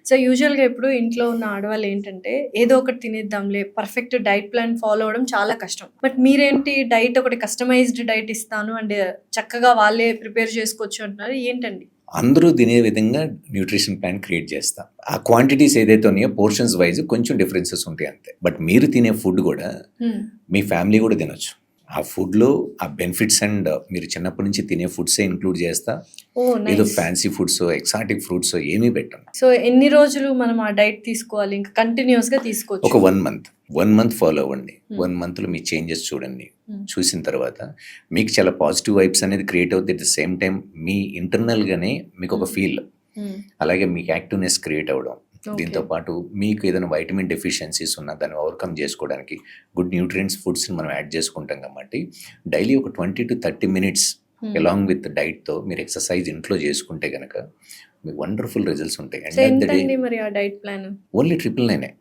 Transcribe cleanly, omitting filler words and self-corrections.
So, యూజువల్‌గా ఇప్పుడు ఇంట్లో ఉన్న ఆడవాళ్ళు ఏంటంటే, ఏదో ఒకటి తినేద్దాంలే, పర్ఫెక్ట్ డైట్ ప్లాన్ ఫాలో అవ్వడం చాలా కష్టం. బట్ మీరేంటి డైట్ ఒకటి కస్టమైజ్డ్ డైట్ ఇస్తాను అండ్ చక్కగా వాళ్ళే ప్రిపేర్ చేసుకోవచ్చు అంటున్నారు. ఏంటండి? అందరూ తినే విధంగా న్యూట్రిషన్ ప్లాన్ క్రియేట్ చేస్తా. ఆ క్వాంటిటీస్ ఏదైతే ఉన్నాయో పోర్షన్స్ వైస్ కొంచెం డిఫరెన్సెస్ ఉంటాయి అంతే. బట్ మీరు తినే ఫుడ్ కూడా హ్మ్. మీ ఫ్యామిలీ కూడా తినొచ్చు. ఆ ఫుడ్‌లో ఆ బెనిఫిట్స్ అండ్ మీరు చిన్నప్పటి నుంచి తినే ఫుడ్సే ఇంక్లూడ్ చేస్తా. ఓహ్! ఏదో నైస్. ఫ్యాన్సీ ఫుడ్సో, ఎక్సాటిక్ ఫ్రూట్సో ఏమీ పెట్టను. సో, ఎన్ని రోజులు మనం ఆ డైట్ తీసుకోవాలి? ఇంకా కంటిన్యూయస్‌గా ఒక తీసుకోవచ్చు. 1 మంత్. 1 మంత్ ఫాలో అవ్వండి. హ్మ్. 1 మంత్‌లో మీ చేంజెస్ చూడండి. హ్మ్. చూసిన తర్వాత మీకు చాలా పాజిటివ్ వైబ్స్ అనేది క్రియేట్ అవుద్ది. ఎట్ ద సేమ్ టైమ్ మీ ఇంటర్నల్‌గానే మీకొక హ్మ్. ఫీల్. హ్మ్. అలాగే మీకు యాక్టివ్‌నెస్ క్రియేట్ అవ్వడం. ఓకే. దీంతో పాటు మీకు ఏదైనా వైటమిన్ డెఫిషియన్సీస్ ఉన్నా దాన్ని ఓవర్‌కమ్ చేసుకోవడానికి గుడ్ న్యూట్రియంట్స్ ఫుడ్స్‌ని మనం యాడ్ చేసుకుంటాం కాబట్టి డైలీ ఒక 20-30 మినిట్స్ హ్మ్. అలాంగ్ విత్ డైట్‌తో మీరు ఎక్సర్సైజ్ ఇంట్లో చేసుకుంటే గనక మీకు వండర్‌ఫుల్ రిజల్ట్స్ ఉంటాయి. So, end of the day ఎంతండి మరి ఆ డైట్ ప్లాను? ఓన్లీ 999